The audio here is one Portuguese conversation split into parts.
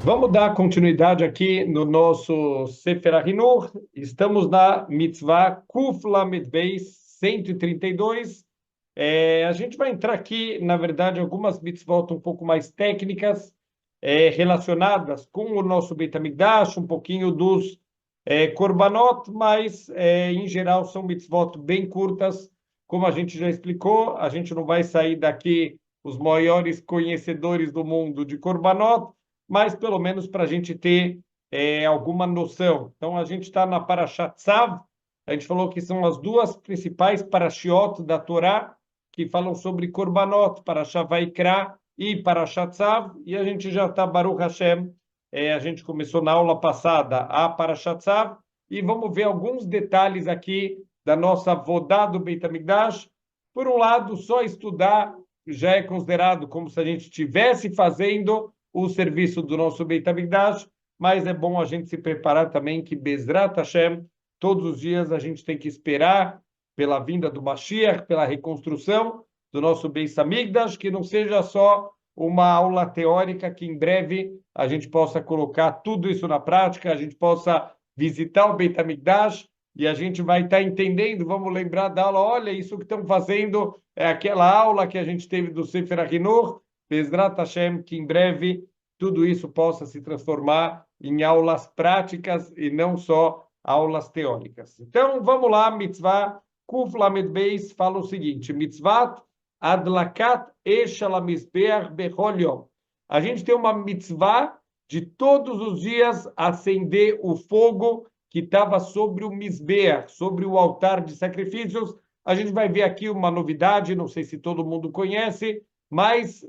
Vamos dar continuidade aqui no nosso Sefer HaHinur. Estamos na mitzvah Kuf Lamed Beis 132. A gente vai entrar aqui, na verdade, algumas mitzvot um pouco mais técnicas, relacionadas com o nosso Beit HaMikdash, um pouquinho dos korbanot, mas, em geral, são mitzvot bem curtas. Como a gente já explicou, a gente não vai sair daqui os maiores conhecedores do mundo de korbanot, mas pelo menos para a gente ter alguma noção. Então, a gente está na Parashat Tzav. A gente falou que são as duas principais parashiot da Torá, que falam sobre Korbanot, Parashat Vaikra e Parashat Tzav, e a gente já está, Baruch Hashem, a gente começou na aula passada a Parashat Tzav, e vamos ver alguns detalhes aqui da nossa Vodá do Beit HaMikdash. Por um lado, só estudar já é considerado como se a gente estivesse fazendo o serviço do nosso Beit HaMikdash, mas é bom a gente se preparar também que Bezrat Hashem, todos os dias a gente tem que esperar pela vinda do Mashiach, pela reconstrução do nosso Beit HaMikdash, que não seja só uma aula teórica, que em breve a gente possa colocar tudo isso na prática, a gente possa visitar o Beit HaMikdash e a gente vai estar entendendo, vamos lembrar da aula, olha, isso que estão fazendo é aquela aula que a gente teve do Sefer HaHinur, Bezrat Hashem, que em breve tudo isso possa se transformar em aulas práticas e não só aulas teóricas. Então, vamos lá, mitzvah Kuf Lamed Beis fala o seguinte, mitzvat adlakat esh ala mizbeach bechol yom. A gente tem uma mitzvah de todos os dias acender o fogo que estava sobre o mizbeach, sobre o altar de sacrifícios. A gente vai ver aqui uma novidade, não sei se todo mundo conhece, mas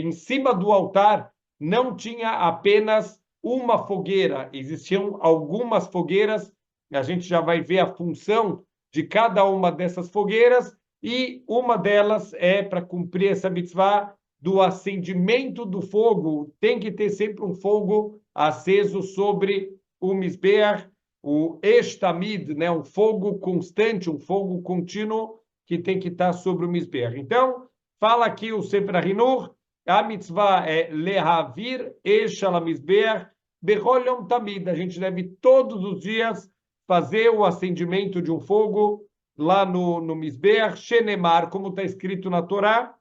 em cima do altar não tinha apenas uma fogueira, existiam algumas fogueiras. A gente já vai ver a função de cada uma dessas fogueiras, e uma delas é para cumprir essa mitzvah do acendimento do fogo. Tem que ter sempre um fogo aceso sobre o mizbeach, o estamid, né? Um fogo constante, um fogo contínuo que tem que estar sobre o mizbeach. Então, fala aqui o Sefer HaHinur, a mitzvah é lehavir esh ala mizbeach bechol yom tamid. A gente deve todos os dias fazer o acendimento de um fogo lá no Mizbeach, Shenemar, como está escrito na Torá.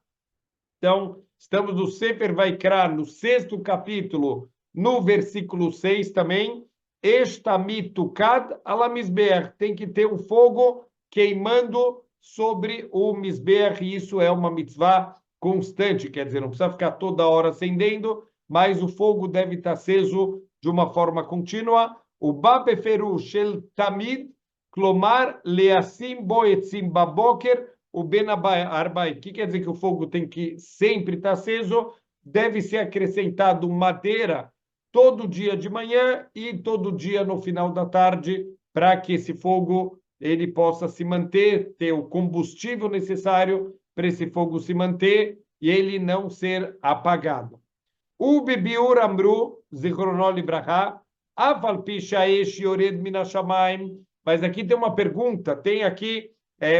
Então, estamos no Sefer Vaikra, no 6º capítulo, no versículo 6 também. Estamitukad ala Mizbeach. Tem que ter um fogo queimando sobre o Mizbeach, e isso é uma mitzvah constante, quer dizer, não precisa ficar toda hora acendendo, mas o fogo deve estar aceso de uma forma contínua. O Babeferu Shel Tamid, Klomar Leasim Boetzim Baboker, o Benabai. O que quer dizer que o fogo tem que sempre estar aceso? Deve ser acrescentado madeira todo dia de manhã e todo dia no final da tarde, para que esse fogo ele possa se manter, ter o combustível necessário para esse fogo se manter e ele não ser apagado. O Bibiur Amru, Zichrono Libraha, Aval Pi Shaesh Yored Min Hashamayim. Mas aqui tem uma pergunta, tem aqui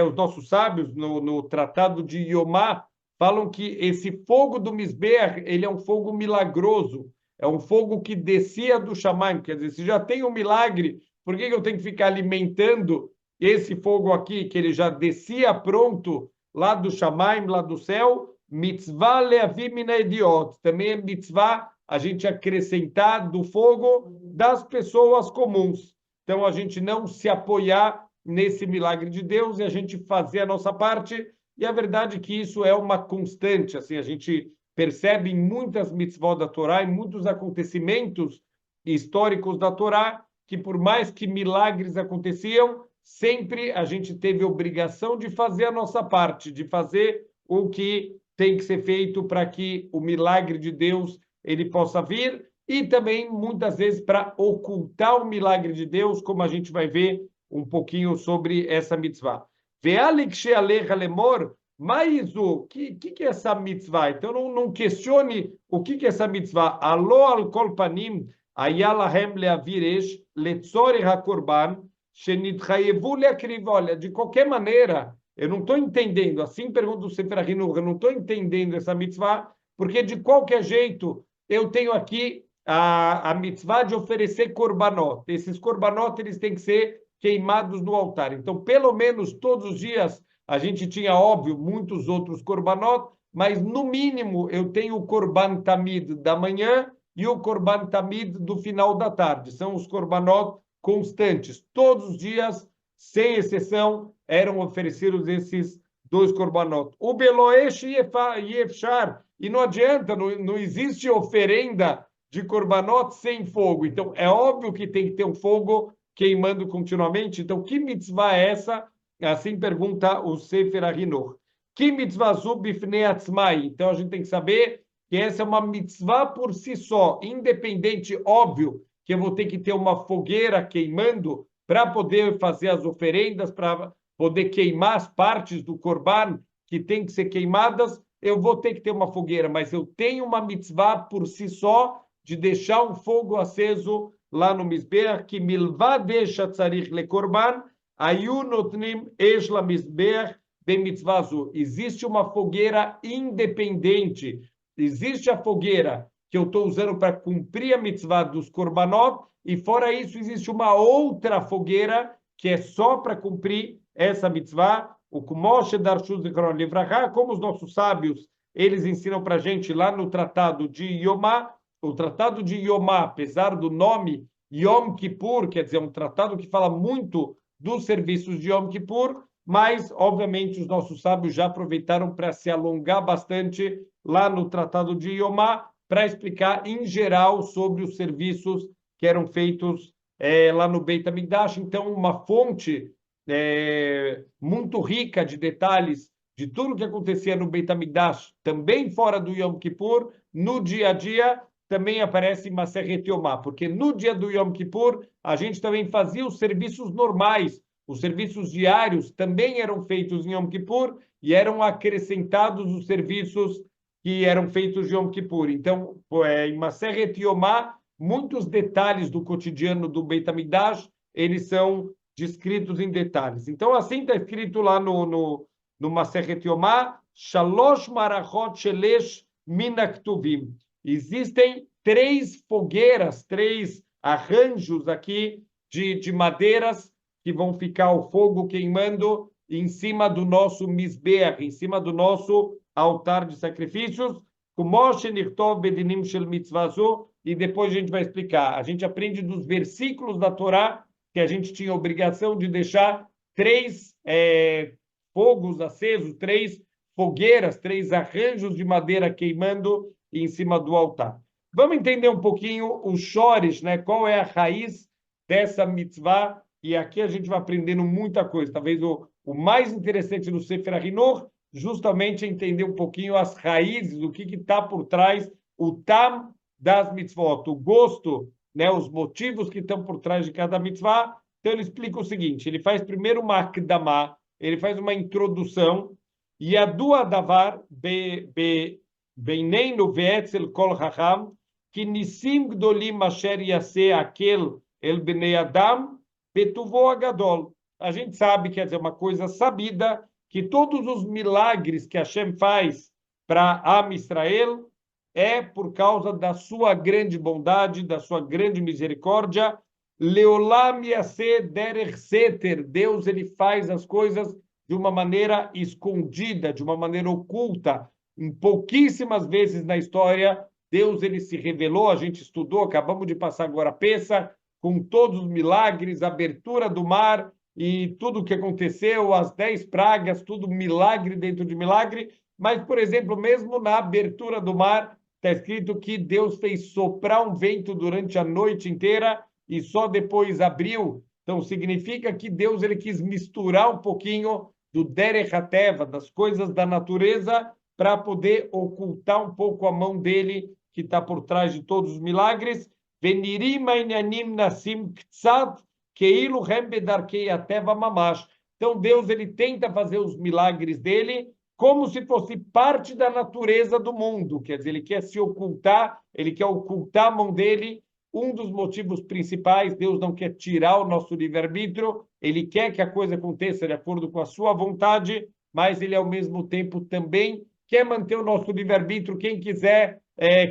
os nossos sábios no Tratado de Yomá falam que esse fogo do Mizbeach, ele é um fogo milagroso, é um fogo que descia do Shamayim, quer dizer, se já tem um milagre, por que eu tenho que ficar alimentando esse fogo aqui, que ele já descia pronto lá do Shamayim, lá do céu? Mitzvah leavim min haidiot, também é mitzvah a gente acrescentar do fogo das pessoas comuns. Então, a gente não se apoiar nesse milagre de Deus e a gente fazer a nossa parte. E a verdade é que isso é uma constante. Assim, a gente percebe em muitas mitzvot da Torá, em muitos acontecimentos históricos da Torá, que por mais que milagres aconteciam, sempre a gente teve obrigação de fazer a nossa parte, de fazer o que tem que ser feito para que o milagre de Deus ele possa vir, e também muitas vezes para ocultar o milagre de Deus, como a gente vai ver um pouquinho sobre essa mitzvah. Mas o que é essa mitzvah? Então não questione o que é essa mitzvah. Alo al kol panim ayalahem leavir esh letzorech hakorban shenitchayevu leakriv. Olha, de qualquer maneira, eu não estou entendendo, assim pergunta o Sefer HaHinur, eu não estou entendendo essa mitzvah, porque de qualquer jeito eu tenho aqui a mitzvah de oferecer korbanot. Esses korbanot, eles têm que ser queimados no altar. Então, pelo menos todos os dias, a gente tinha, óbvio, muitos outros korbanot, mas no mínimo eu tenho o korban tamid da manhã e o korban tamid do final da tarde. São os korbanot constantes. Todos os dias, sem exceção, eram oferecidos esses dois korbanot. O beloesh yefshar. E não adianta, não existe oferenda de korbanot sem fogo. Então, é óbvio que tem que ter um fogo queimando continuamente. Então, que mitzvah é essa? Assim pergunta o Sefer HaHinur. Que mitzvah zu bifnei atzmai? Então, a gente tem que saber que essa é uma mitzvah por si só, independente, óbvio, que eu vou ter que ter uma fogueira queimando para poder fazer as oferendas, para poder queimar as partes do korban que tem que ser queimadas, eu vou ter que ter uma fogueira, mas eu tenho uma mitzvah por si só de deixar um fogo aceso lá no Mizbeach, que milvad tzarich lekorban, ayu notnim esh la Mizbeach de mitzvah zu. Existe uma fogueira independente, existe a fogueira que eu estou usando para cumprir a mitzvah dos korbanot, e fora isso existe uma outra fogueira que é só para cumprir essa mitzvah, o Kumoshe Darshu Zikron Livracha, como os nossos sábios, eles ensinam para a gente lá no Tratado de Yomá. O Tratado de Yomá, apesar do nome Yom Kippur, quer dizer, um tratado que fala muito dos serviços de Yom Kippur, mas, obviamente, os nossos sábios já aproveitaram para se alongar bastante lá no Tratado de Yomá, para explicar, em geral, sobre os serviços que eram feitos lá no Beit HaMikdash. Então, uma fonte muito rica de detalhes de tudo que acontecia no Beit HaMikdash, também fora do Yom Kippur, no dia a dia, também aparece em Masechet Yomá, porque no dia do Yom Kippur, a gente também fazia os serviços normais, os serviços diários também eram feitos em Yom Kippur e eram acrescentados os serviços que eram feitos em Yom Kippur. Então, em Masechet Yomá, muitos detalhes do cotidiano do Beit HaMikdash, eles são descritos em detalhes. Então, assim está escrito lá no Masechet Yomá, Shalosh Marachot Shelesh Min HaKtuvim. Existem 3 fogueiras, 3 arranjos aqui de madeiras que vão ficar o fogo queimando em cima do nosso Mizbeach, em cima do nosso altar de sacrifícios, e depois a gente vai explicar. A gente aprende dos versículos da Torá que a gente tinha obrigação de deixar 3 fogos acesos, 3 fogueiras, 3 arranjos de madeira queimando em cima do altar. Vamos entender um pouquinho o Shorish, né? Qual é a raiz dessa mitzvah? E aqui a gente vai aprendendo muita coisa. Talvez o mais interessante do Sefer HaHinur, justamente é entender um pouquinho as raízes, o que está por trás, o tam das mitzvot, o gosto, né? Os motivos que estão por trás de cada mitzvah. Então ele explica o seguinte, ele faz primeiro uma akdamah, ele faz uma introdução, e a do davar beineinu ve'etzel kol hacham, que nisim gdolim asher yaseh akel el bnei adam, betuvo agadol. A gente sabe, quer dizer, uma coisa sabida, que todos os milagres que Hashem faz para Am Israel é por causa da sua grande bondade, da sua grande misericórdia. Leolam yaseh derech seter. Deus, ele faz as coisas de uma maneira escondida, de uma maneira oculta. Em pouquíssimas vezes na história, Deus, ele se revelou, a gente estudou, acabamos de passar agora a Pessa, com todos os milagres, a abertura do mar e tudo o que aconteceu, as 10 pragas, tudo milagre dentro de milagre. Mas, por exemplo, mesmo na abertura do mar, está escrito que Deus fez soprar um vento durante a noite inteira e só depois abriu. Então, significa que Deus, ele quis misturar um pouquinho do Derech HaTeva, das coisas da natureza, para poder ocultar um pouco a mão dele, que está por trás de todos os milagres. Venirim ainyanim nasim ktsat keilu hem bedarkei ateva mamash. Então, Deus, ele tenta fazer os milagres dele como se fosse parte da natureza do mundo. Quer dizer, ele quer se ocultar, ele quer ocultar a mão dele. Um dos motivos principais, Deus não quer tirar o nosso livre-arbítrio, ele quer que a coisa aconteça de acordo com a sua vontade, mas ele, ao mesmo tempo, também quer manter o nosso livre-arbítrio, quem quiser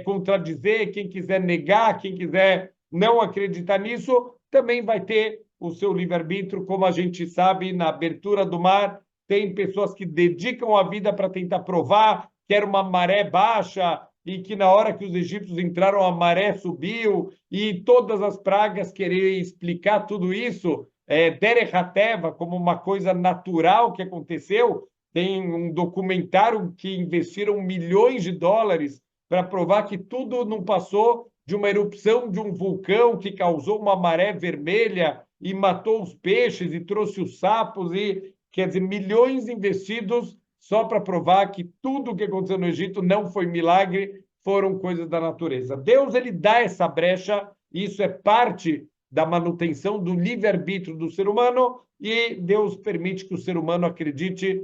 contradizer, quem quiser negar, quem quiser não acreditar nisso, também vai ter o seu livre-arbítrio, como a gente sabe, na abertura do mar, tem pessoas que dedicam a vida para tentar provar que era uma maré baixa e que na hora que os egípcios entraram, a maré subiu, e todas as pragas querer explicar tudo isso, Derech HaTeva, como uma coisa natural que aconteceu. Tem um documentário que investiram milhões de dólares para provar que tudo não passou de uma erupção de um vulcão que causou uma maré vermelha e matou os peixes e trouxe os sapos, e quer dizer, milhões investidos só para provar que tudo o que aconteceu no Egito não foi milagre, foram coisas da natureza. Deus, ele dá essa brecha, isso é parte da manutenção do livre-arbítrio do ser humano, e Deus permite que o ser humano acredite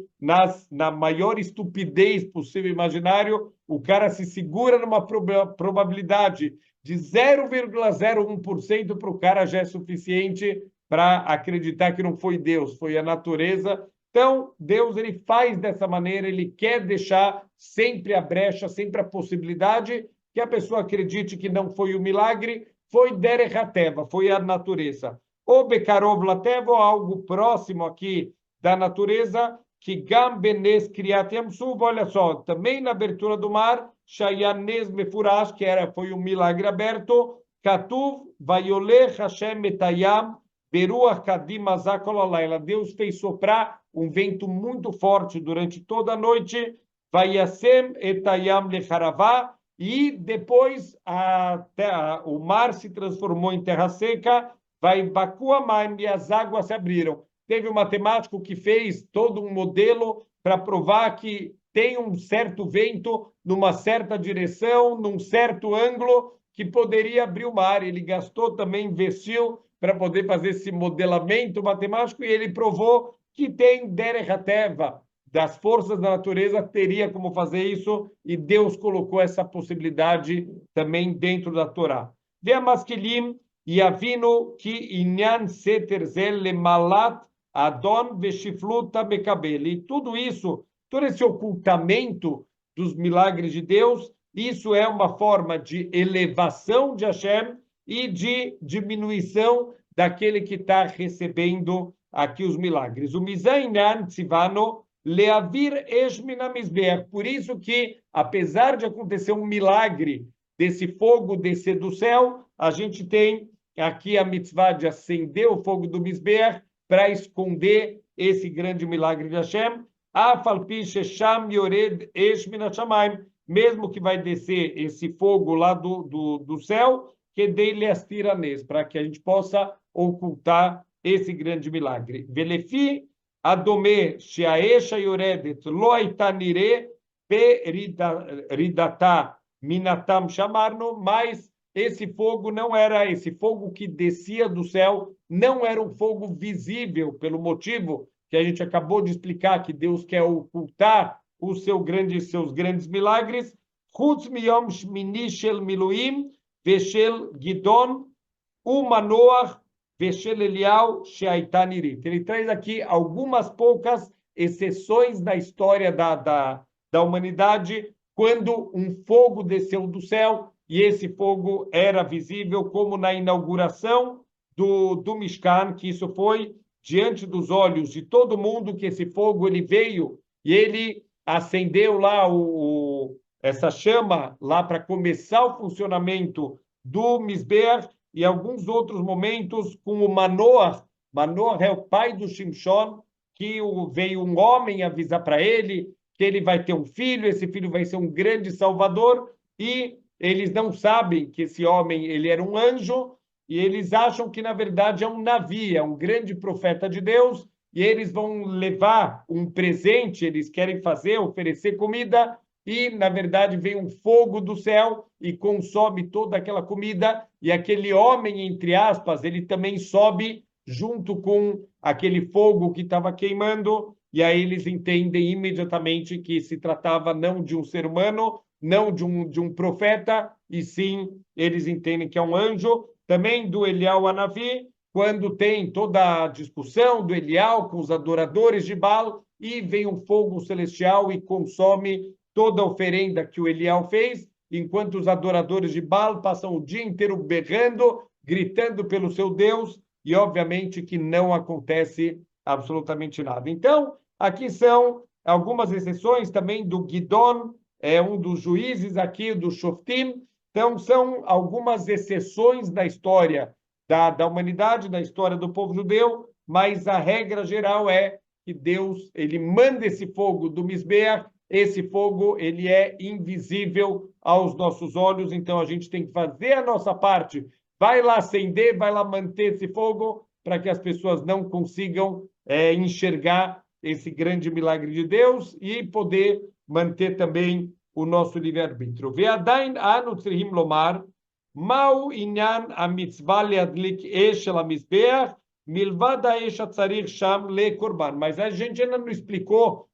na maior estupidez possível e imaginário. O cara se segura numa probabilidade de 0,01%, para o cara já é suficiente para acreditar que não foi Deus, foi a natureza. Então, Deus, ele faz dessa maneira, ele quer deixar sempre a brecha, sempre a possibilidade que a pessoa acredite que não foi o milagre, foi Derech HaTeva, foi a natureza. Ou Bekarov Lateva, ou algo próximo aqui da natureza, que Gam Benes Kriyat Yamsuf, olha só, também na abertura do mar, Shayanes Mefurash, que foi um milagre aberto, Katuv, Vayolech Hashem Etayam, Beruach Kadim Azakol Alayla, Deus fez soprar um vento muito forte durante toda a noite, Vayasem Etayam Lecharavá, e depois o mar se transformou em terra seca, vai Bakuamaim, e as águas se abriram. Teve um matemático que fez todo um modelo para provar que tem um certo vento numa certa direção, num certo ângulo, que poderia abrir o mar. Ele gastou também, investiu para poder fazer esse modelamento matemático, e ele provou que tem Derech HaTeva, das forças da natureza, teria como fazer isso, e Deus colocou essa possibilidade também dentro da Torá. Ve'amaskilim yavinu ki inyan seter zel lemalat adon veshifluta bekabel. E tudo isso, todo esse ocultamento dos milagres de Deus, isso é uma forma de elevação de Hashem e de diminuição daquele que está recebendo aqui os milagres. O Mizainan Tzivano Leavir Eshmina Mizbeach. Por isso que, apesar de acontecer um milagre desse fogo descer do céu, a gente tem aqui a mitzvah de acender o fogo do Mizbeach para esconder esse grande milagre de Hashem. Afalpi Shesham Yored Eshmina Shamayim, mesmo que vai descer esse fogo lá do céu, que dele astiranes, para que a gente possa ocultar esse grande milagre. Velefi Adome Sheaesha Yoredet Lo Aita Nire Ridata Minatam Shamarno, mas esse fogo não era, esse fogo que descia do céu, não era um fogo visível, pelo motivo que a gente acabou de explicar, que Deus quer ocultar seus grandes milagres. Chutz miyom shmini shel miluim veshel Gidon umanoach veshel Elial sheaita nirit. Ele traz aqui algumas poucas exceções da história da humanidade, quando um fogo desceu do céu, e esse fogo era visível, como na inauguração do Mishkan, que isso foi diante dos olhos de todo mundo, que esse fogo ele veio e ele acendeu lá essa chama lá para começar o funcionamento do Mizbeach, e alguns outros momentos com o Manoah. Manoah é o pai do Shimshon, que veio um homem avisar para ele que ele vai ter um filho, esse filho vai ser um grande salvador, e eles não sabem que esse homem ele era um anjo, e eles acham que, na verdade, é um Navi, é um grande profeta de Deus, e eles vão levar um presente, eles querem oferecer comida, e, na verdade, vem um fogo do céu e consome toda aquela comida, e aquele homem, entre aspas, ele também sobe junto com aquele fogo que estava queimando, e aí eles entendem imediatamente que se tratava não de um ser humano, não de um profeta, e sim, eles entendem que é um anjo. Também do Elial Hanavi, quando tem toda a discussão do Elial com os adoradores de Baal, e vem um fogo celestial e consome toda a oferenda que o Eliel fez, enquanto os adoradores de Baal passam o dia inteiro berrando, gritando pelo seu Deus, e obviamente que não acontece absolutamente nada. Então, aqui são algumas exceções também do Gidon, um dos juízes aqui, do Shoftim. Então, são algumas exceções da história da humanidade, da história do povo judeu, mas a regra geral é que Deus, ele manda esse fogo do Misbeach, esse fogo, ele é invisível aos nossos olhos, então a gente tem que fazer a nossa parte, vai lá acender, vai lá manter esse fogo, para que as pessoas não consigam enxergar esse grande milagre de Deus e poder manter também o nosso livre-arbítrio. Ve'adain anu tzrihim lomar, ma'u inyan hamitzvah leadlik esh shel hamizbeach, milvad ha'esh hatzarich sham lekorban. Mas a gente ainda não explicou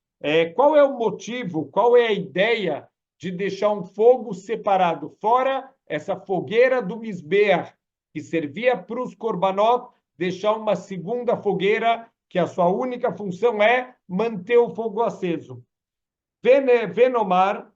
qual é o motivo, qual é a ideia de deixar um fogo separado, fora essa fogueira do Misbeach, que servia para os korbanot, deixar uma segunda fogueira, que a sua única função é manter o fogo aceso. Venomar,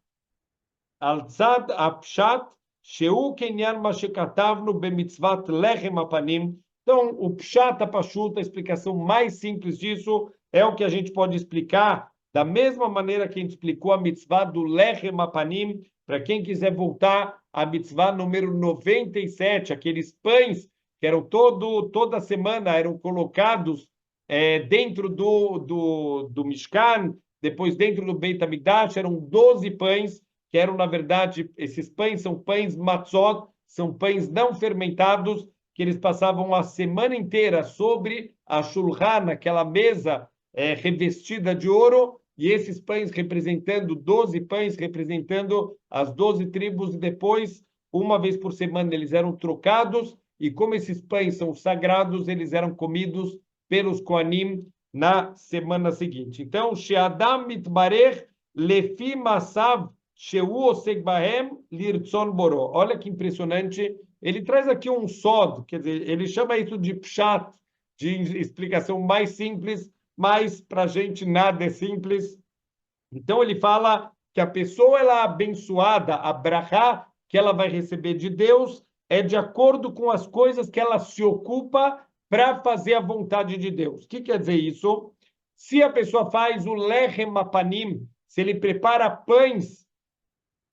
al-tzad apshat, sheu kenyan ma shekatavnu bemitzvat lechem apanim. Então, o pshat apashut, a explicação mais simples disso, é o que a gente pode explicar da mesma maneira que a gente explicou a mitzvah do lechem apanim, para quem quiser voltar à mitzvah número 97, aqueles pães que eram toda semana eram colocados dentro do Mishkan, depois dentro do Beit HaMikdash, eram 12 pães, que eram, na verdade, esses pães são pães matzot, são pães não fermentados, que eles passavam a semana inteira sobre a shulchan, aquela mesa revestida de ouro, e esses pães representando, 12 pães representando as 12 tribos, e depois, uma vez por semana, eles eram trocados, e como esses pães são sagrados, eles eram comidos pelos Koanim na semana seguinte. Então, She'adam mitbarech lefi masav sheu osek bahem lirtzon boro. Olha que impressionante. Ele traz aqui um sod, quer dizer, ele chama isso de pshat, de explicação mais simples, mas para a gente nada é simples. Então, ele fala que a pessoa ela é abençoada, a brachá que ela vai receber de Deus, é de acordo com as coisas que ela se ocupa para fazer a vontade de Deus. O que quer dizer isso? Se a pessoa faz o lechem apanim, se ele prepara pães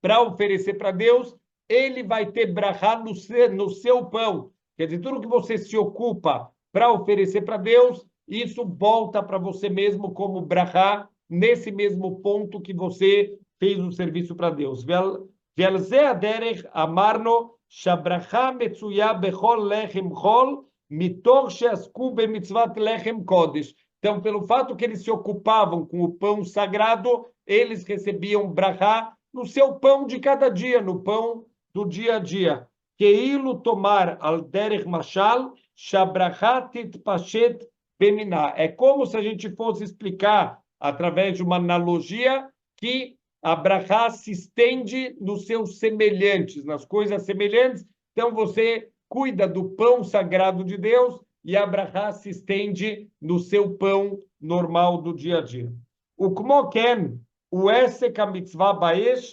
para oferecer para Deus, ele vai ter brachá no seu pão. Quer dizer, tudo que você se ocupa para oferecer para Deus, isso volta para você mesmo como brachá, nesse mesmo ponto que você fez o serviço para Deus. ועל זה הדרך אמרנו שהברכה מצויה בכל לחם חול, מתוך שעסקו במצוות לחם קודש. Então, pelo fato que eles se ocupavam com o pão sagrado, eles recebiam brachá no seu pão de cada dia, no pão do dia a dia. Keilo tomar al derech mashal, shabrachá titpashet beminá. É como se a gente fosse explicar, através de uma analogia, que a brachá se estende nos seus semelhantes, nas coisas semelhantes. Então, você cuida do pão sagrado de Deus e a brachá se estende no seu pão normal do dia a dia. O kmoken, o esek mitzvah baesh,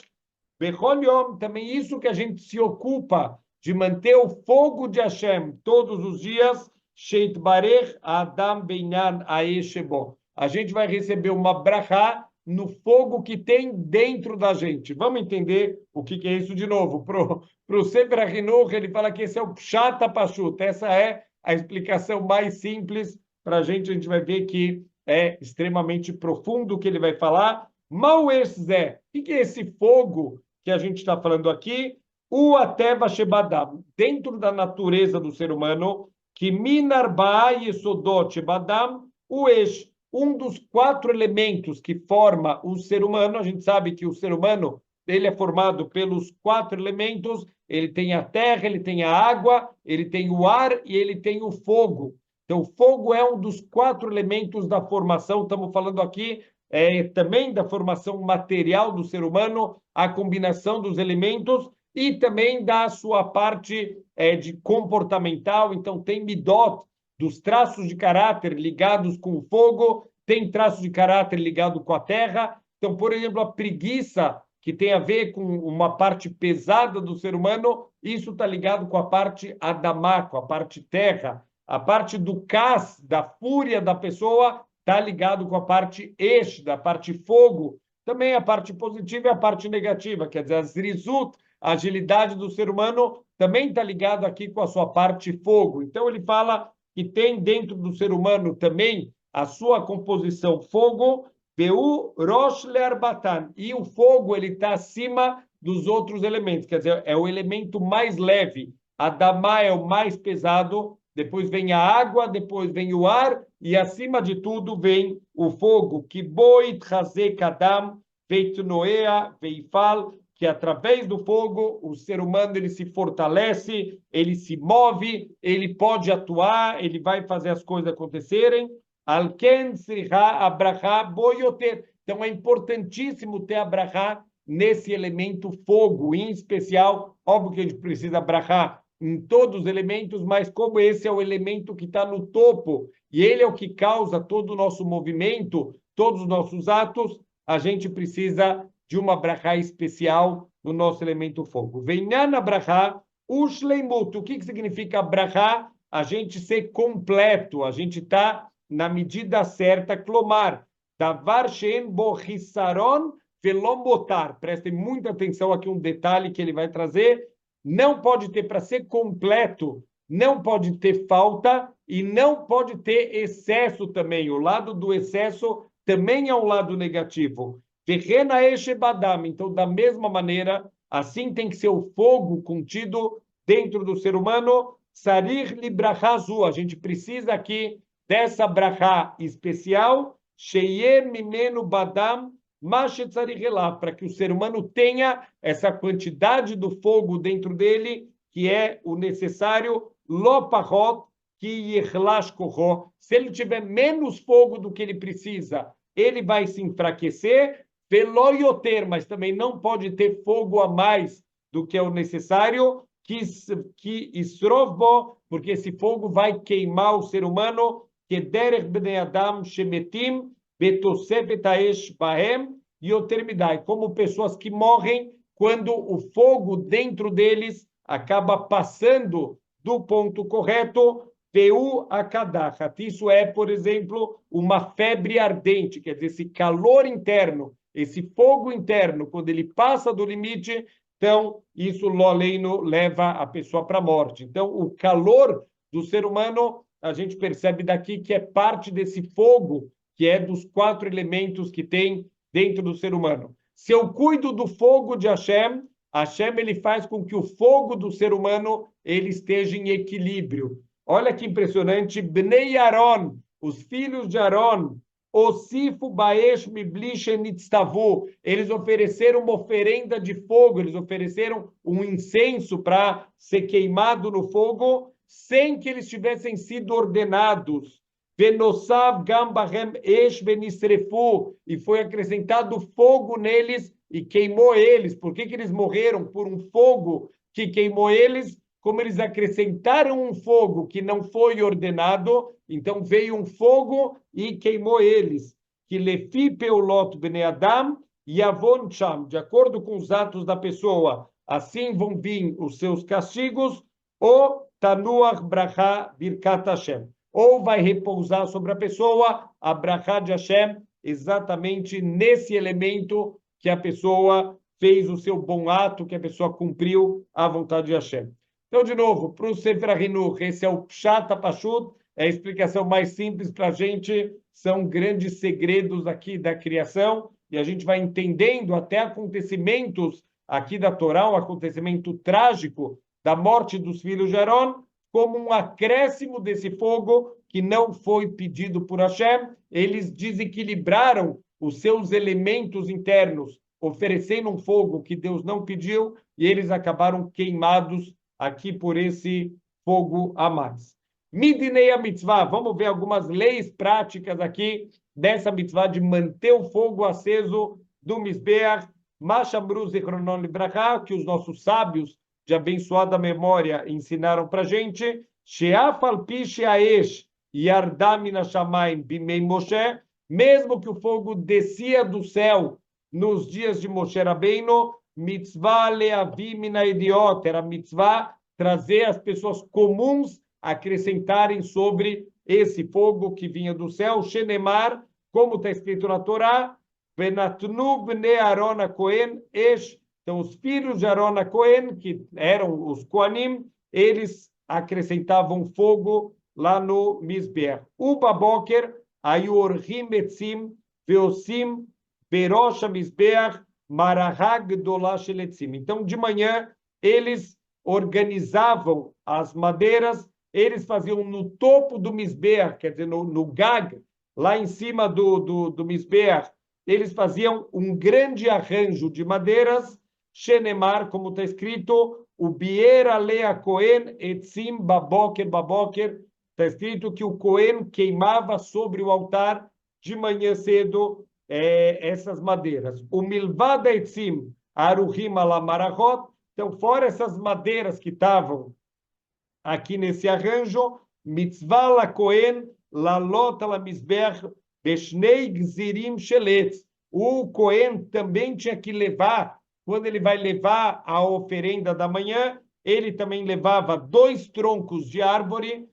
bechol yom, também isso que a gente se ocupa de manter o fogo de Hashem todos os dias, sheit barech adam beinyan aeshebo. A gente vai receber uma brachá no fogo que tem dentro da gente. Vamos entender o que é isso de novo. Para o Sefer HaChinuch, ele fala que esse é o Pshat HaPashut. Essa é a explicação mais simples para a gente vai ver que é extremamente profundo o que ele vai falar. Mau Zé, o que é esse fogo que a gente está falando aqui? O Ateva Shebadam, dentro da natureza do ser humano, que Minar Ba'a Yesodot Shebadam, o Esh, um dos 4 elementos que forma o ser humano. A gente sabe que o ser humano ele é formado pelos 4 elementos. Ele tem a terra, ele tem a água, ele tem o ar e ele tem o fogo. Então, o fogo é um dos 4 elementos da formação. Estamos falando aqui também da formação material do ser humano, a combinação dos elementos e também da sua parte de comportamental. Então, tem midot, dos traços de caráter ligados com o fogo, tem traços de caráter ligado com a terra. Então, por exemplo, a preguiça que tem a ver com uma parte pesada do ser humano, isso está ligado com a parte adamá, com a parte terra. A parte do cas, da fúria da pessoa, está ligado com a parte esh, da parte fogo. Também a parte positiva e a parte negativa, quer dizer, a zrizut, a agilidade do ser humano, também está ligado aqui com a sua parte fogo. Então, ele fala que tem dentro do ser humano também a sua composição fogo, Veu Rosh Learbatan. E o fogo ele está acima dos outros elementos, quer dizer, é o elemento mais leve. A Damá é o mais pesado, depois vem a água, depois vem o ar, e acima de tudo vem o fogo. Que boit hazek adam, veitnoea, veifal, que através do fogo o ser humano ele se fortalece, ele se move, ele pode atuar, ele vai fazer as coisas acontecerem. Alken sriha abraha boyoter. Então é importantíssimo ter abraha nesse elemento fogo, em especial, óbvio que a gente precisa abraha em todos os elementos, mas como esse é o elemento que está no topo, e ele é o que causa todo o nosso movimento, todos os nossos atos, a gente precisa de uma brachá especial no nosso elemento fogo. Venhana brachá, ushleimut. O que significa brachá? A gente ser completo, a gente está na medida certa, clomar. Davar she'en bo hissaron velom botar. Prestem muita atenção aqui, um detalhe que ele vai trazer. Não pode ter, para ser completo, não pode ter falta e não pode ter excesso também. O lado do excesso também é um lado negativo. Então, da mesma maneira, assim tem que ser o fogo contido dentro do ser humano. Sarir librahazu. A gente precisa aqui dessa brachá especial, sheyem mimenu badam para que o ser humano tenha essa quantidade do fogo dentro dele, que é o necessário, lopachot, que yechlash korro. Se ele tiver menos fogo do que ele precisa, ele vai se enfraquecer, veloyoter, mas também não pode ter fogo a mais do que é o necessário, que isrovbo, porque esse fogo vai queimar o ser humano, que derech bnei adam shemetim, como pessoas que morrem quando o fogo dentro deles acaba passando do ponto correto, Peu akadachat. Isso é, por exemplo, uma febre ardente, quer dizer, esse calor interno, esse fogo interno, quando ele passa do limite, então isso loleino leva a pessoa para a morte. Então, o calor do ser humano, a gente percebe daqui que é parte desse fogo que é dos 4 elementos que tem dentro do ser humano. Se eu cuido do fogo de Hashem, Hashem ele faz com que o fogo do ser humano ele esteja em equilíbrio. Olha que impressionante, Bnei Aaron, os filhos de Aaron, Osifu Baesh Mibli Shenitztavu, eles ofereceram uma oferenda de fogo, eles ofereceram um incenso para ser queimado no fogo, sem que eles tivessem sido ordenados. Venosav Gambahem Esh Benisrefu, e foi acrescentado fogo neles e queimou eles. Por que eles morreram? Por um fogo que queimou eles. Como eles acrescentaram um fogo que não foi ordenado, então veio um fogo e queimou eles. Que lefi peulot bnei adam yavon sham, de acordo com os atos da pessoa, assim vão vir os seus castigos, ou tanuach bracha birkat Hashem, ou vai repousar sobre a pessoa a bracha de Hashem, exatamente nesse elemento que a pessoa fez o seu bom ato, que a pessoa cumpriu a vontade de Hashem. Então, de novo, para o Sefer HaChinuch, esse é o Pshat HaPashut, é a explicação mais simples para a gente, são grandes segredos aqui da criação, e a gente vai entendendo até acontecimentos aqui da Torá, um acontecimento trágico da morte dos filhos de Aaron, como um acréscimo desse fogo que não foi pedido por Hashem. Eles desequilibraram os seus elementos internos, oferecendo um fogo que Deus não pediu, e eles acabaram queimados aqui por esse fogo a mais. Midinei a mitzvah, vamos ver algumas leis práticas aqui dessa mitzvah de manter o fogo aceso do Mizbeach, Mashamru Zichronon Libracha, que os nossos sábios de abençoada memória ensinaram para a gente, Sheafal pi sheaesh yardam min hashamayim bimei Moshe, mesmo que o fogo descia do céu nos dias de Moshe Rabbeinu, mitzvah leavim min haidiot, era mitzvah trazer as pessoas comuns acrescentarem sobre esse fogo que vinha do céu, Shenemar, como está escrito na Torá, Venatnu bnei Aaron HaKohen esh. Então, os filhos de Aaron HaKohen, que eram os Koanim, eles acrescentavam fogo lá no Mizbeach. Uba Boker, ayu orhim etzim, veosim, berosh HaMizbeach, marahag dolah shel etzim. Então, de manhã, eles organizavam as madeiras, eles faziam no topo do Mizbeach, quer dizer, no Gag, lá em cima do Mizbeach, eles faziam um grande arranjo de madeiras, Shenemar, como está escrito, o Bier Alea Cohen etzim baboker baboker, está escrito que o Cohen queimava sobre o altar de manhã cedo essas madeiras. O Milvada etzim aruhim ala marachot. Então, fora essas madeiras que estavam aqui nesse arranjo, mitzvah la Cohen lalot ala mizbech beshnei gzirim sheletz. O Cohen também tinha que levar, quando ele vai levar a oferenda da manhã, ele também levava 2 troncos de árvore,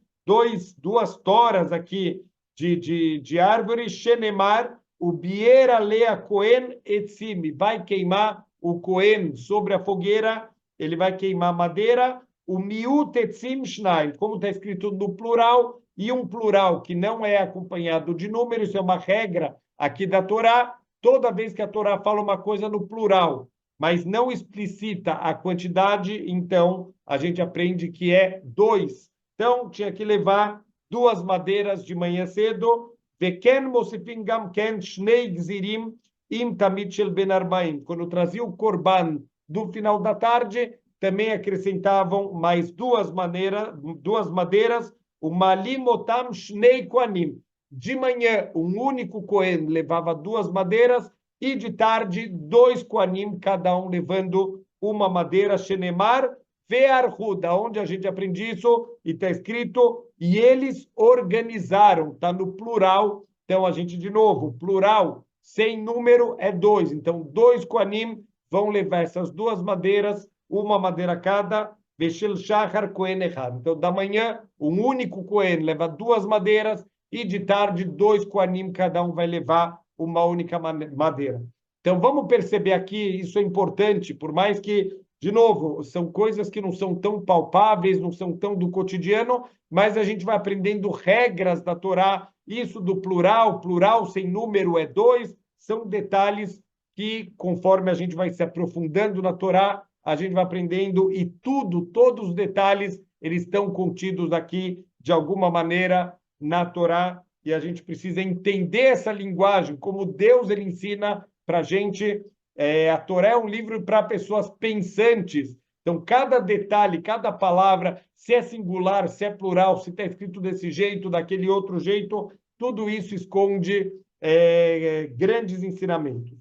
duas toras aqui de árvore, shenemar, o bier alea Cohen etzim, vai queimar o Cohen sobre a fogueira, ele vai queimar madeira, o miut etzim shnai, como está escrito no plural, e um plural que não é acompanhado de número, isso é uma regra aqui da Torá, toda vez que a Torá fala uma coisa no plural, mas não explicita a quantidade, então a gente aprende que é 2. Então, tinha que levar 2 madeiras de manhã cedo, Veken mosifim gam ken shnei gzirim im tamid shel ben arbaim. Quando trazia o korban do final da tarde, também acrescentavam mais 2 madeiras, o malim otam shnei koanim. De manhã, um único Cohen levava 2 madeiras, e de tarde, 2 Koanim, cada um levando uma madeira, Shenemar, Ve'arhu, da onde a gente aprende isso, e está escrito, e eles organizaram, está no plural, então a gente, de novo, plural, sem número, é 2, então 2 Koanim vão levar essas 2 madeiras, uma madeira cada, Veshel Shachar Kohen Echad. Então, da manhã, um único Kohen leva 2 madeiras, e de tarde, 2 Koanim, cada um vai levar uma única madeira. Então, vamos perceber aqui, isso é importante, por mais que, de novo, são coisas que não são tão palpáveis, não são tão do cotidiano, mas a gente vai aprendendo regras da Torá, isso do plural, plural sem número é 2, são detalhes que, conforme a gente vai se aprofundando na Torá, a gente vai aprendendo e todos os detalhes, eles estão contidos aqui, de alguma maneira, na Torá, e a gente precisa entender essa linguagem, como Deus ele ensina para a gente. A Torá é um livro para pessoas pensantes. Então, cada detalhe, cada palavra, se é singular, se é plural, se está escrito desse jeito, daquele outro jeito, tudo isso esconde grandes ensinamentos.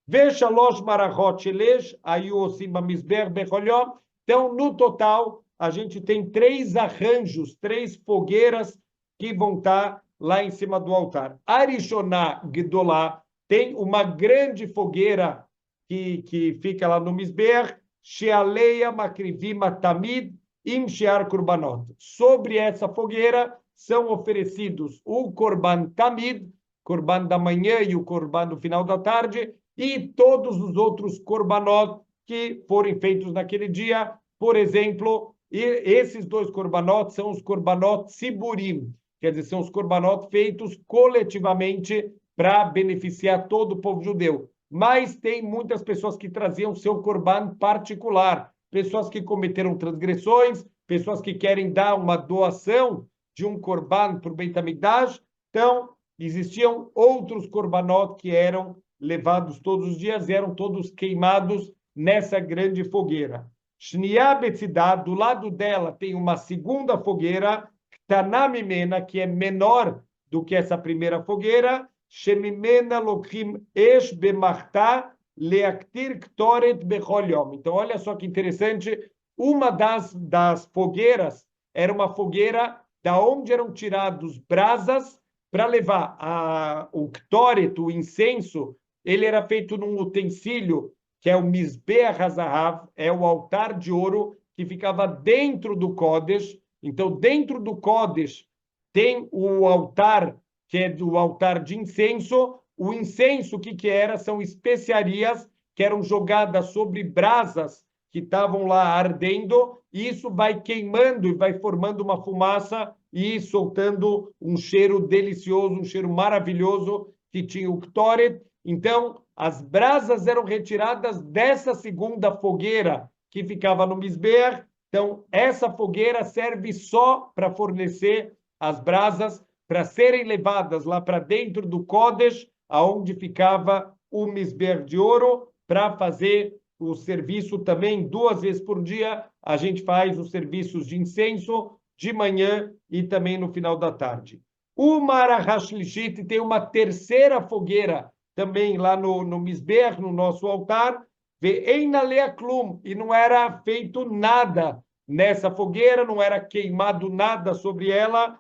Veshalosh marachot shelesh ayu osim bamizber becholhom. Então, no total, a gente tem 3 arranjos, 3 fogueiras que vão estar lá em cima do altar. Arishoná Gdolá tem uma grande fogueira que fica lá no Mizbeach, Shealeia Makrivima Tamid Im Shear Kurbanot. Sobre essa fogueira são oferecidos o Korban Tamid, Korban da manhã e o Korban do final da tarde, e todos os outros Korbanot que forem feitos naquele dia. Por exemplo, esses 2 Korbanot são os Korbanot Siburim, quer dizer, são os Korbanot feitos coletivamente para beneficiar todo o povo judeu. Mas tem muitas pessoas que traziam seu Korban particular, pessoas que cometeram transgressões, pessoas que querem dar uma doação de um Korban para o Beit HaMikdash. Então, existiam outros Korbanot que eram levados todos os dias, eram todos queimados nessa grande fogueira. Shniá Betzidá, do lado dela tem uma segunda fogueira, Tanamimena, que é menor do que essa primeira fogueira, Shemimena Lokhim Esh Bemartá Leaktir Ktoret Bechol Yom. Então, olha só que interessante, uma das fogueiras era uma fogueira da onde eram tirados brasas para levar o Ktoret, o incenso, ele era feito num utensílio, que é o Mizbeach HaZahav, é o altar de ouro que ficava dentro do Kodesh. Então, dentro do Kodesh tem o altar, que é do altar de incenso. O incenso, o que que era? São especiarias que eram jogadas sobre brasas que estavam lá ardendo, e isso vai queimando e vai formando uma fumaça e soltando um cheiro delicioso, um cheiro maravilhoso que tinha o Ktoret. Então, as brasas eram retiradas dessa segunda fogueira que ficava no Mizbeach. Então, essa fogueira serve só para fornecer as brasas para serem levadas lá para dentro do Kodesh, aonde ficava o Mizbeach de ouro, para fazer o serviço também 2 vezes por dia. A gente faz os serviços de incenso de manhã e também no final da tarde. O Marahash Lishit tem uma terceira fogueira também lá no Mizbeach, no nosso altar, e não era feito nada nessa fogueira, não era queimado nada sobre ela,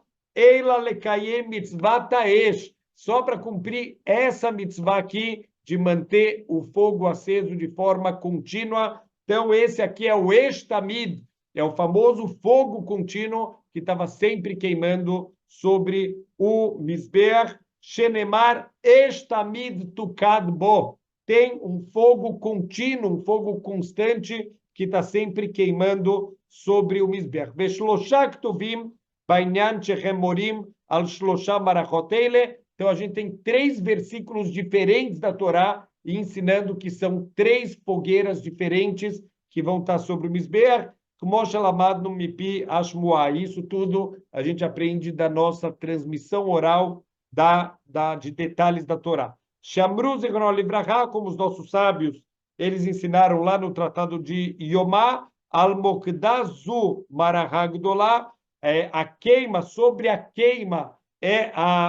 só para cumprir essa mitzvah aqui, de manter o fogo aceso de forma contínua. Então, esse aqui é o Eshtamid, é o famoso fogo contínuo que estava sempre queimando sobre o Mizbeach. Shenemar Eshtamid Tukad Bo. Tem um fogo contínuo, um fogo constante que está sempre queimando sobre o Mizbeach. Veshlosha Ktuvim Bainyan Shechem Morim al Shlosha Marachot Eile. Então, a gente tem 3 versículos diferentes da Torá ensinando que são 3 fogueiras diferentes que vão estar sobre o Mizbeach. no Mipi Ashmuá. Isso tudo a gente aprende da nossa transmissão oral de detalhes da Torá. Shamru Zichrono Livracha, como os nossos sábios, eles ensinaram lá no Tratado de Yomá, Al-Mokdazu Marahagdolá, a queima, sobre a queima,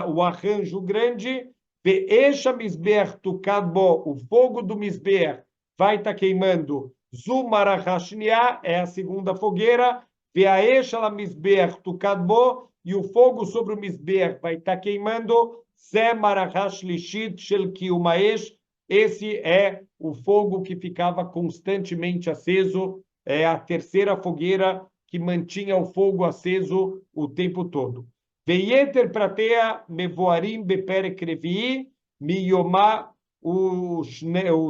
o arranjo grande. Ve'esha Mizbeach Tukadbo, o fogo do Mizbeach vai estar queimando. Zumarachashniá é a segunda fogueira. Ve'aesha la Mizbeach Tukadbo, e o fogo sobre o Mizbeach vai estar queimando. Zemarachash Lishit Shel Kiumaesh, esse é o fogo que ficava constantemente aceso, é a terceira fogueira que mantinha o fogo aceso o tempo todo. Veieter pratea mevoarim beperek revi'i miyomá o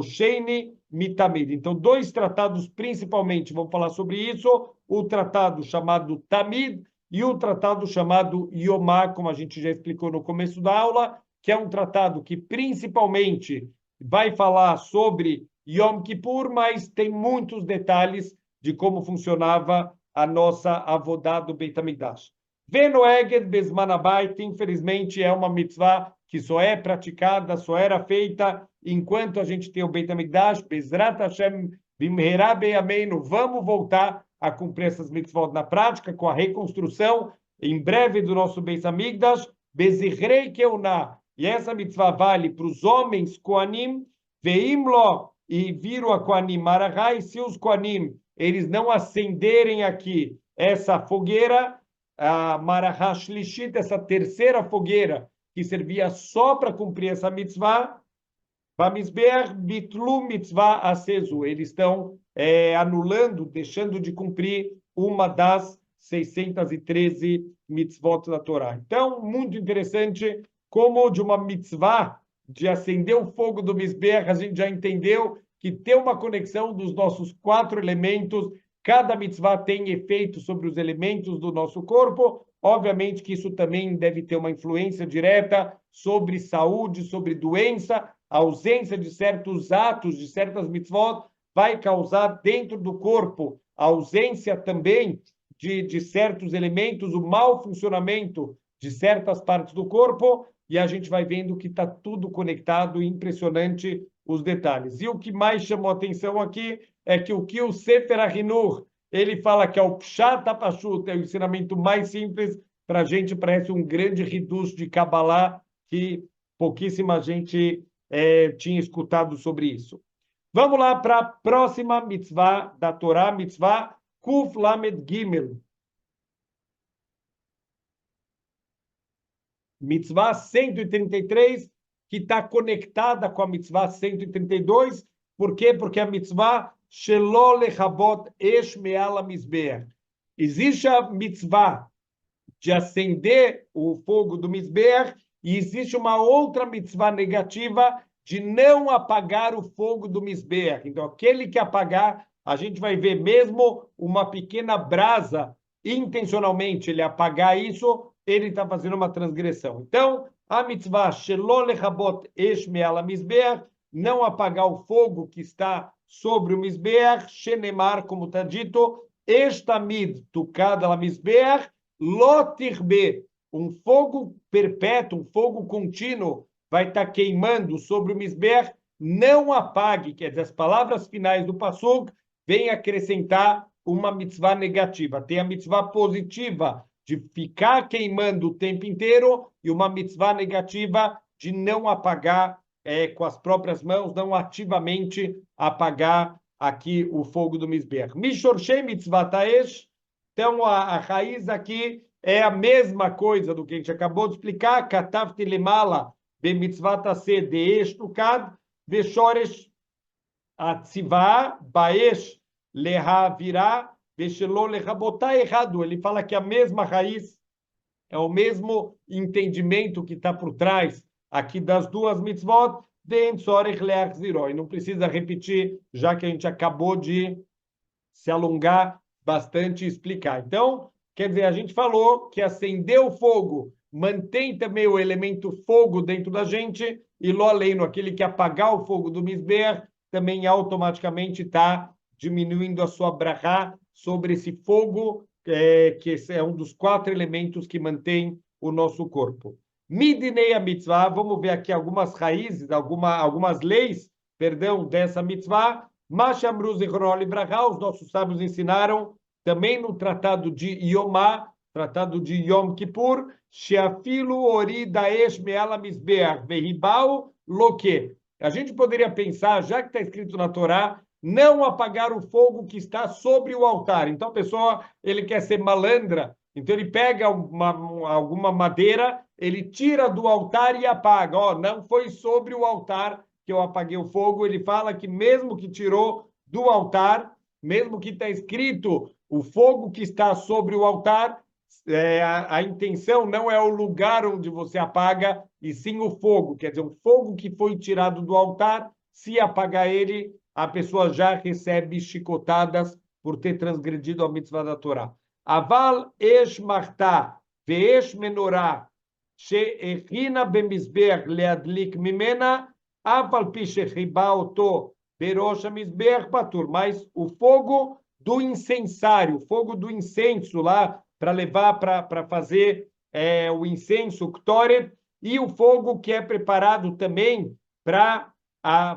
sheini mitamid. Então, 2 tratados principalmente vão falar sobre isso: o tratado chamado Tamid e o tratado chamado Yomá, como a gente já explicou no começo da aula, que é um tratado que principalmente vai falar sobre Yom Kippur, mas tem muitos detalhes de como funcionava a nossa avodá do Beit HaMikdash. Venoeged Bezman Habayit, infelizmente, é uma mitzvah que só é praticada, só era feita enquanto a gente tem o Beit HaMikdash. Bezrat Hashem Bimherá Beyameinu. Vamos voltar a cumprir essas mitzvot na prática, com a reconstrução em breve do nosso Beit HaMikdash. Bezichrei Keuná. E essa mitzvah vale para os homens Koanim, Veimlo, e viram a Koanim Marahai. Se os Koanim eles não acenderem aqui essa fogueira, a Marahash Lishit, essa terceira fogueira que servia só para cumprir essa mitzvah, Bamizbeach Bitlu Mitzvah Acesu, eles estão anulando, deixando de cumprir uma das 613 mitzvot da Torá. Então, muito interessante como de uma mitzvah de acender o fogo do Mizbeach, a gente já entendeu que tem uma conexão dos nossos 4 elementos. Cada mitzvah tem efeito sobre os elementos do nosso corpo. Obviamente que isso também deve ter uma influência direta sobre saúde, sobre doença. A ausência de certos atos, de certas mitzvot, vai causar dentro do corpo a ausência também de certos elementos, o mau funcionamento de certas partes do corpo, e a gente vai vendo que está tudo conectado, impressionante os detalhes. E o que mais chamou a atenção aqui é que o Sefer HaChinuch, ele fala que é o Pshat HaPashut, é o ensinamento mais simples, para a gente parece um grande hidush de Kabbalah, que pouquíssima gente tinha escutado sobre isso. Vamos lá para a próxima mitzvah da Torá, mitzvah Kuf Lamed Gimel. Mitzvah 133, que está conectada com a mitzvah 132. Por quê? Porque a mitzvah Shelo lechabot esh me'al hamizbeach. Existe a mitzvah de acender o fogo do Mizbeach, e existe uma outra mitzvah negativa de não apagar o fogo do Mizbeach. Então, aquele que apagar, a gente vai ver mesmo uma pequena brasa, intencionalmente ele apagar isso, ele está fazendo uma transgressão. Então, a mitzvah Shelo lechabot esh me'al hamizbeach, não apagar o fogo que está sobre o Mizbeach, Shenemar, como está dito, Estamid tukad al Mizbeach, Lotirbe, um fogo perpétuo, um fogo contínuo, vai estar queimando sobre o Mizbeach, não apague, quer dizer, as palavras finais do Pasuk vêm acrescentar uma mitzvah negativa. Tem a mitzvah positiva de ficar queimando o tempo inteiro e uma mitzvah negativa de não apagar com as próprias mãos, não ativamente apagar aqui o fogo do Mizbeach. Mishorshei mitzvah taesh. Então, a raiz aqui é a mesma coisa do que a gente acabou de explicar. Katavti lemala bemitzvat aseh deesh tukad veshoresh atzivah baesh lehavira veshelo lechabotar. Errado. Ele fala que a mesma raiz é o mesmo entendimento que está por trás aqui das duas mitzvot, e não precisa repetir, já que a gente acabou de se alongar bastante e explicar. Então, quer dizer, a gente falou que acender o fogo mantém também o elemento fogo dentro da gente, e lo aleno, aquele que apagar o fogo do Mizbeach, também automaticamente está diminuindo a sua brachá sobre esse fogo, que é um dos 4 elementos que mantém o nosso corpo. Midinei a mitzvah, vamos ver aqui algumas raízes, algumas leis, perdão, dessa mitzvah. Mashamru Zichron Libraha, os nossos sábios ensinaram também no tratado de Yomá, tratado de Yom Kippur, Sheafilu Ori Daesh Me'ala Mizbeach Vehibau Loque. A gente poderia pensar, já que está escrito na Torá, não apagar o fogo que está sobre o altar. Então, a pessoa, ele quer ser malandra, então ele pega alguma madeira, ele tira do altar e apaga. Ó, não foi sobre o altar que eu apaguei o fogo. Ele fala que mesmo que tirou do altar, mesmo que está escrito o fogo que está sobre o altar, a intenção não é o lugar onde você apaga, e sim o fogo. Quer dizer, o fogo que foi tirado do altar, se apagar ele, a pessoa já recebe chicotadas por ter transgredido a mitzvah da Torá. Aval esh marta ve'esh menorah she'echina bemizbeach leadlik mimena afal pi shechiba oto berosh hamizbeach patur. Mas o fogo do incensário, o fogo do incenso lá, para levar para fazer o incenso, o ktoret, e o fogo que é preparado também para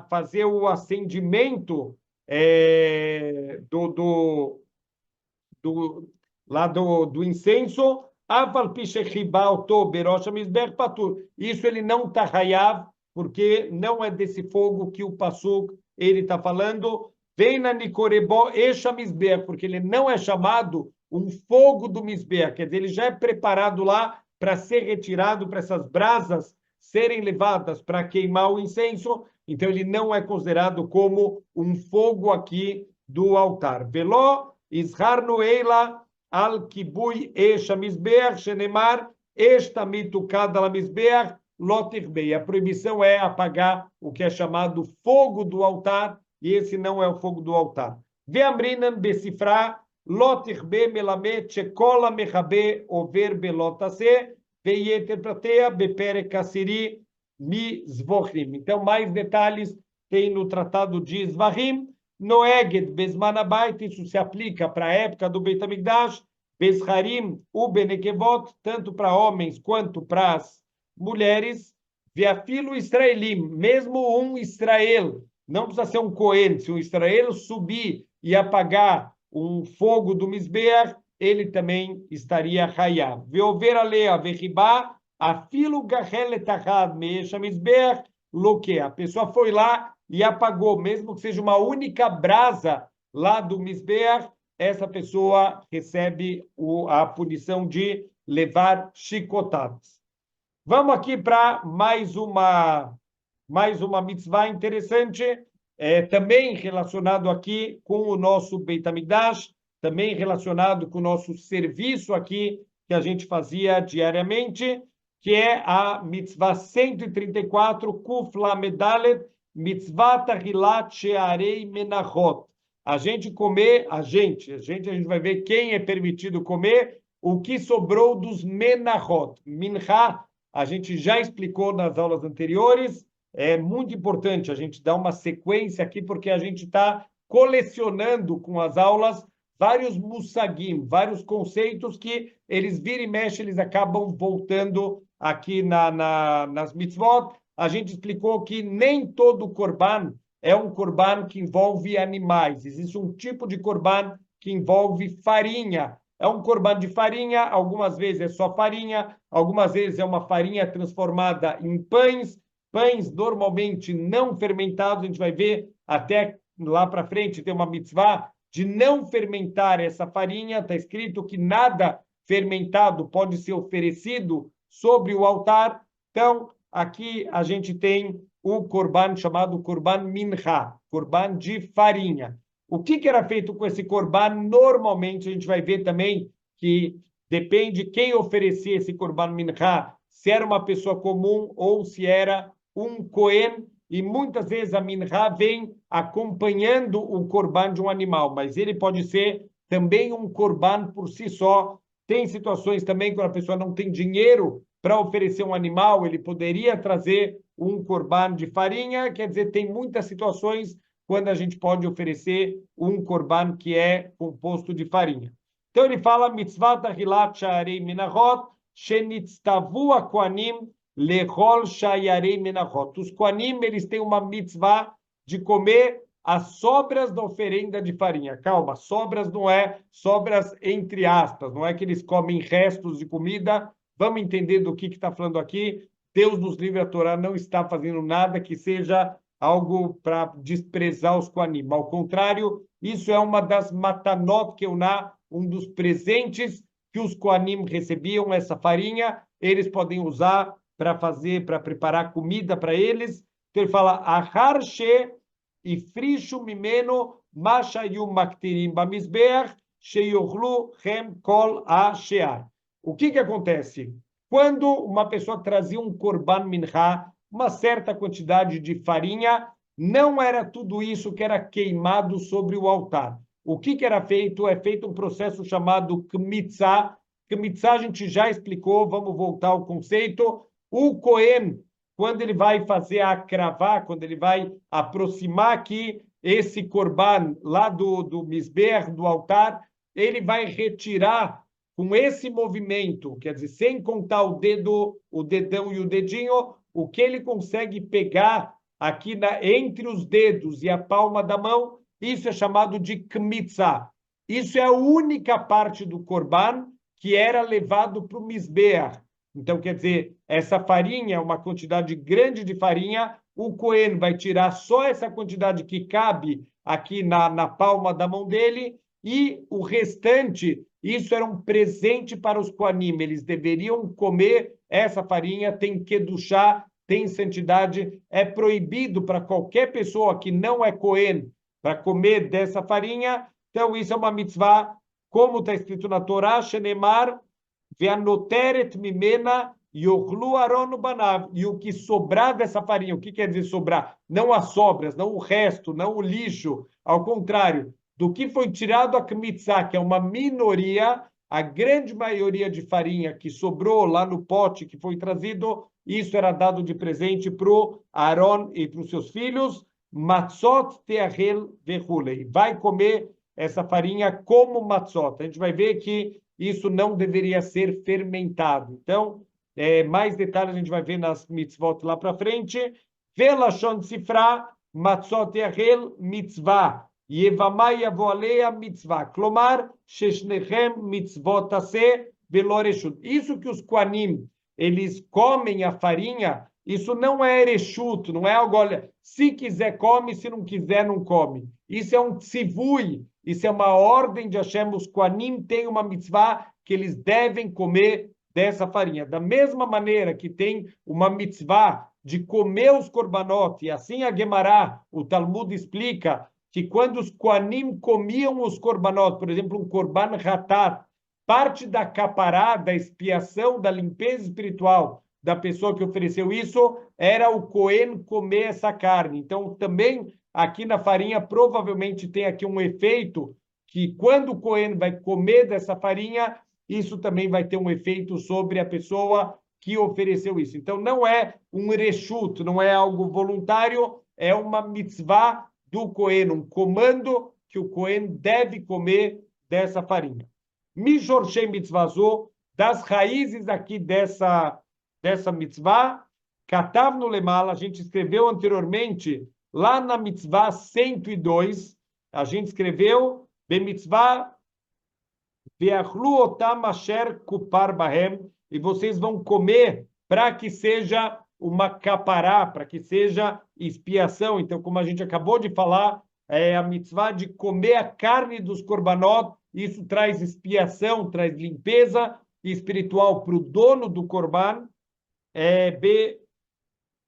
fazer o acendimento do incenso, isso ele não está hayav, porque não é desse fogo que o Pasuk ele está falando. Vem na Nicorebó Esha Mizbeach, porque ele não é chamado um fogo do Mizbeach, quer dizer, ele já é preparado lá para ser retirado, para essas brasas serem levadas para queimar o incenso, então ele não é considerado como um fogo aqui do altar. Veló Izhar Noela al Kibui Esha Mizbeach, Shenemar Estamid tukad al Mizbeach Lotirbei. A proibição é apagar o que é chamado fogo do altar, e esse não é o fogo do altar. Ve'amrinan besifra lotirbe melamet shekola mechabe over belotase ve'yeter pratea bepere kasiri mizvochim. Então, mais detalhes tem no tratado de Zvahim. Noeged bezman abait, isso se aplica para a época do Beit HaMikdash, bezharim u benekevot, tanto para homens quanto para as mulheres. Ve'afilo israelim, mesmo um Israel, não precisa ser um Cohen, se um Israel subir e apagar um fogo do Mizbeach, ele também estaria hayav. Veover alea vechibá, afilo gachelet achad me'esh Mizbeach loque. A pessoa foi lá e apagou, mesmo que seja uma única brasa lá do Mizbeach, essa pessoa recebe a punição de levar chicotadas. Vamos aqui para mais uma mais uma mitzvah interessante, também relacionado aqui com o nosso Beit HaMikdash, também relacionado com o nosso serviço aqui, que a gente fazia diariamente, que é a mitzvah 134, Kuf Lamed Dalet, mitzvah Tahilat Shearei Menachot. A gente comer, a gente vai ver quem é permitido comer o que sobrou dos menachot. Mincha, a gente já explicou nas aulas anteriores, é muito importante a gente dar uma sequência aqui, porque a gente está colecionando com as aulas vários mussagim, vários conceitos que eles viram e mexem, eles acabam voltando aqui nas mitzvot. A gente explicou que nem todo korban é um korban que envolve animais. Existe um tipo de korban que envolve farinha. É um korban de farinha, algumas vezes é só farinha, algumas vezes é uma farinha transformada em pães, pães normalmente não fermentados. A gente vai ver até lá para frente, tem uma mitzvah de não fermentar essa farinha. Está escrito que nada fermentado pode ser oferecido sobre o altar. Então, aqui a gente tem o korban chamado korban mincha, korban de farinha. O que era feito com esse korban? Normalmente, a gente vai ver também que depende quem oferecia esse korban mincha, se era uma pessoa comum ou se era um Cohen, e muitas vezes a mincha vem acompanhando o korban de um animal, mas ele pode ser também um korban por si só. Tem situações também quando a pessoa não tem dinheiro para oferecer um animal, ele poderia trazer um korban de farinha. Quer dizer, tem muitas situações quando a gente pode oferecer um korban que é composto de farinha. Então ele fala, mitzvah tahilat sha'arei menachot, shenitztavu hakohanim lechol sha'arei menachot. Os kohanim, eles têm uma mitzvah de comer as sobras da oferenda de farinha. Calma, sobras não é sobras entre aspas, não é que eles comem restos de comida. Vamos entender do que está falando aqui. Deus nos livre, a Torá não está fazendo nada que seja algo para desprezar os kohanim. Ao contrário, isso é uma das matanot keuná, um dos presentes que os kohanim recebiam, essa farinha, eles podem usar para fazer, para preparar comida para eles. Então ele fala, ahar she ifrishu mimeno mashayum maktirim bamizbeach sheyochlu hem kol ha-shear. O que acontece? Quando uma pessoa trazia um korban mincha, uma certa quantidade de farinha, não era tudo isso que era queimado sobre o altar. O que era feito? É feito um processo chamado kmitzah. Kmitzah a gente já explicou, vamos voltar ao conceito. O Cohen, quando ele vai fazer a cravá, quando ele vai aproximar aqui esse korban lá do misber, do altar, ele vai retirar com esse movimento, quer dizer, sem contar o dedo, o dedão e o dedinho, o que ele consegue pegar aqui entre os dedos e a palma da mão, isso é chamado de kmitzah. Isso é a única parte do korban que era levado para o misbeach. Então, quer dizer, essa farinha, uma quantidade grande de farinha, o Cohen vai tirar só essa quantidade que cabe aqui na palma da mão dele, e o restante, isso era um presente para os Kohanim. Eles deveriam comer essa farinha, tem kedushá, tem santidade. É proibido para qualquer pessoa que não é Cohen para comer dessa farinha. Então, isso é uma mitzvah, como está escrito na Torá, Shenemar, ve'anoteret mimena yochlu Aron banav. E o que sobrar dessa farinha, o que quer dizer sobrar? Não as sobras, não o resto, não o lixo. Ao contrário, do que foi tirado a kmitzah, que é uma minoria, a grande maioria de farinha que sobrou lá no pote que foi trazido, isso era dado de presente para o Aaron e para os seus filhos. Matzot teachel vechulei. Vai comer essa farinha como matzot. A gente vai ver que isso não deveria ser fermentado. Então, mais detalhes a gente vai ver nas mitzvot lá para frente. Velashon sifra, matzot teachel mitzvah. Yevamai yavoalea mitzvah. Klomar, sheshnechem mitzvot aseh veloreshut. Isso que os Kohanim, eles comem a farinha, isso não é ereshut, não é algo, olha, se quiser come, se não quiser não come. Isso é um tzivui, isso é uma ordem de Hashem. Os Kohanim têm uma mitzvah que eles devem comer dessa farinha. Da mesma maneira que tem uma mitzvah de comer os korbanot, e assim a Gemará, o Talmud explica que quando os Koanim comiam os korbanot, por exemplo, um korban hatat, parte da capará, da expiação, da limpeza espiritual da pessoa que ofereceu isso, era o Cohen comer essa carne. Então, também aqui na farinha, provavelmente tem aqui um efeito que quando o Cohen vai comer dessa farinha, isso também vai ter um efeito sobre a pessoa que ofereceu isso. Então, não é um reshut, não é algo voluntário, é uma mitzvah do Cohen, um comando que o Cohen deve comer dessa farinha. Mishorshei mitzvazô, das raízes aqui dessa mitzvah, Katav no Lemala, a gente escreveu anteriormente, lá na mitzvah 102, a gente escreveu, Bemitzvah Ve'achlu otam asher kupar bahem, e vocês vão comer para que seja uma capará, para que seja expiação. Então, como a gente acabou de falar, é a mitzvah de comer a carne dos korbanot, isso traz expiação, traz limpeza espiritual para o dono do korban.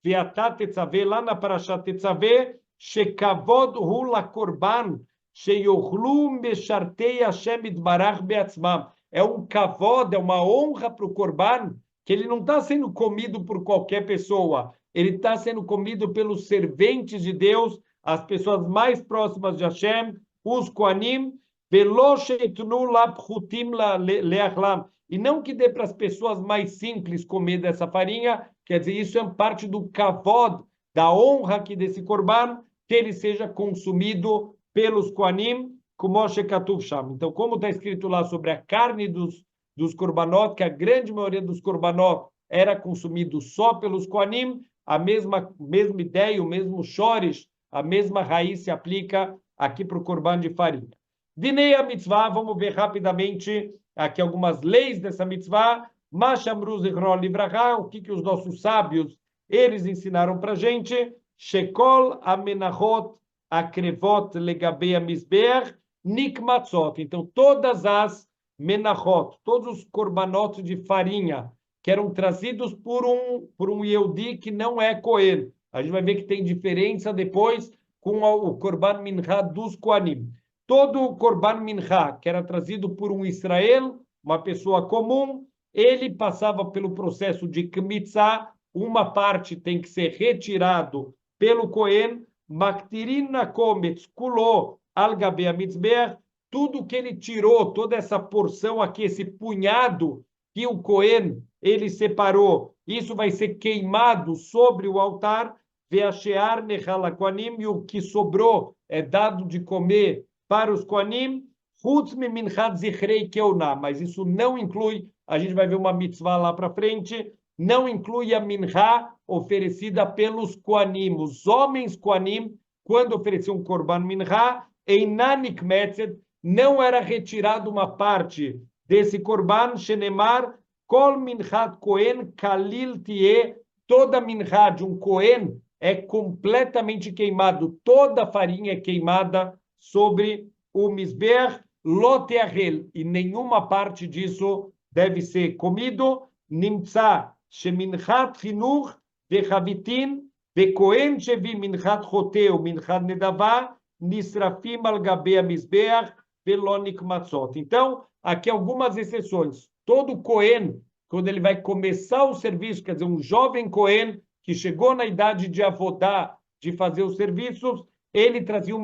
Ve'atá tetzaveh, lá na Parashat Tetzaveh, shekavod hu lakorban, sheyochlu meshartei Hashem itbarach beatzmam. É um kavod, é uma honra para o korban, que ele não está sendo comido por qualquer pessoa, ele está sendo comido pelos serventes de Deus, as pessoas mais próximas de Hashem, os koanim, velo sheitnu lapchutim leachlam. E não que dê para as pessoas mais simples comer dessa farinha, quer dizer, isso é parte do kavod, da honra aqui desse korban, que ele seja consumido pelos koanim, como shekatuv sham. Então, como está escrito lá sobre a carne dos korbanot, que a grande maioria dos korbanot era consumido só pelos koanim, a mesma ideia, o mesmo shorish, a mesma raiz se aplica aqui para o korban de farinha. Dinei a mitzvah, vamos ver rapidamente aqui algumas leis dessa mitzvah. Mashamru zichron livrachá, o que os nossos sábios eles ensinaram para a gente? Shekol amenachot akrevot legabei mizbeach nikmatzot. Então, todas as menachot, todos os korbanot de farinha que eram trazidos por um Yehudi que não é Cohen. A gente vai ver que tem diferença depois com o korban minchá dos Koanim. Todo o korban minchá que era trazido por um Israel, uma pessoa comum, ele passava pelo processo de kmitzá, uma parte tem que ser retirado pelo Cohen, maktirin nakometz kuló al gabei mizbeach, tudo que ele tirou, toda essa porção aqui, esse punhado que o Cohen ele separou, isso vai ser queimado sobre o altar, ve'ashear nechal koanim, e o que sobrou é dado de comer para os koanim, chutz minchat zichrei keuná, mas isso não inclui, a gente vai ver uma mitzvah lá para frente, não inclui a minchá oferecida pelos koanim. Os homens koanim, quando ofereciam um korban minchá, einanik metzed, não era retirado uma parte desse korban, shenemar, kol minchat kohen kalil tie, toda minchá de um kohen é completamente queimado, toda a farinha é queimada sobre o mizbeach, loteachel, e nenhuma parte disso deve ser comido. Nimtza sheminchat chinuch vechavitin vekohen shevi minchat choteu minchat nedavá nisrafim al gabei mizbeach velonik matzot. Então, aqui algumas exceções. Todo Cohen, quando ele vai começar o serviço, quer dizer, um jovem Cohen que chegou na idade de avodá, de fazer os serviços, ele trazia um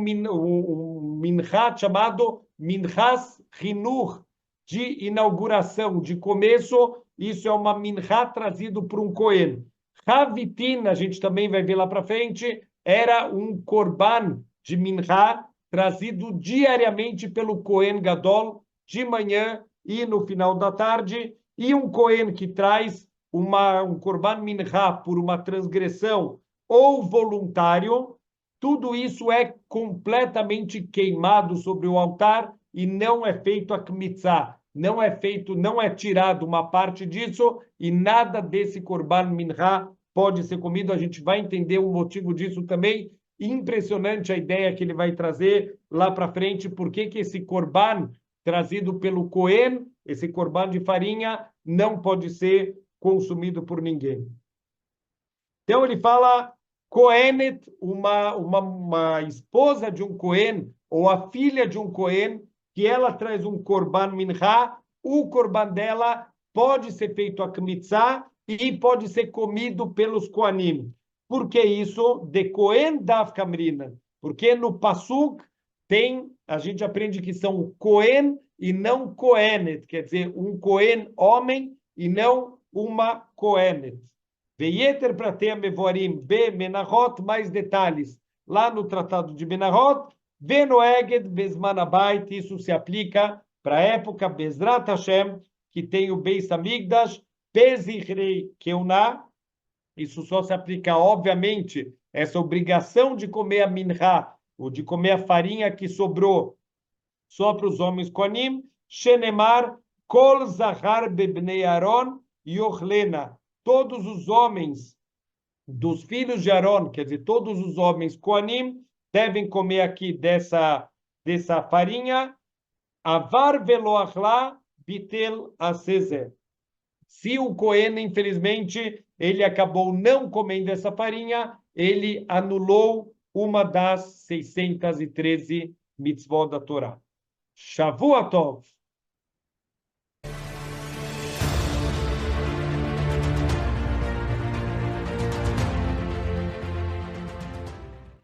minchá chamado minchas chinuch, de inauguração, de começo. Isso é uma minchá trazido por um Cohen. Havitin, a gente também vai ver lá para frente, era um korban de minchá trazido diariamente pelo Cohen Gadol, de manhã e no final da tarde, e um Cohen que traz um korban minchá por uma transgressão ou voluntário, tudo isso é completamente queimado sobre o altar e não é feito a kmitzá, não é tirado uma parte disso e nada desse korban minchá pode ser comido. A gente vai entender o motivo disso também. Impressionante a ideia que ele vai trazer lá para frente, por que esse korban trazido pelo Cohen, esse korban de farinha, não pode ser consumido por ninguém. Então ele fala Kohenet, uma esposa de um Kohen, ou a filha de um Kohen, que ela traz um Korban Mincha, o Korban dela pode ser feito a Kmitzá e pode ser comido pelos Kohanim. Por que isso? De Kohen Dav Kamrina. Porque no Pasuk a gente aprende que são Kohen e não Kohenet, quer dizer, um Kohen homem e não uma Kohenet. Veieter para ter Mevorim be Menachot, mais detalhes lá no Tratado de Menachot, Venoeged Bezman Abait, isso se aplica para a época Bezrat Hashem, que tem o Beis Hamikdash, Bezichrei Keuná, isso só se aplica, obviamente, essa obrigação de comer a minha, ou de comer a farinha que sobrou só para os homens Kohanim, Shenemar, Kol Zahar Bebnei Aaron Yochlena, todos os homens dos filhos de Aaron, quer dizer, todos os homens Kohanim, devem comer aqui dessa farinha, Avar Veloachla Bitel Asezer. Se o Cohen, infelizmente, ele acabou não comendo essa farinha, ele anulou uma das 613 mitzvot da Torá. Shavua Tov.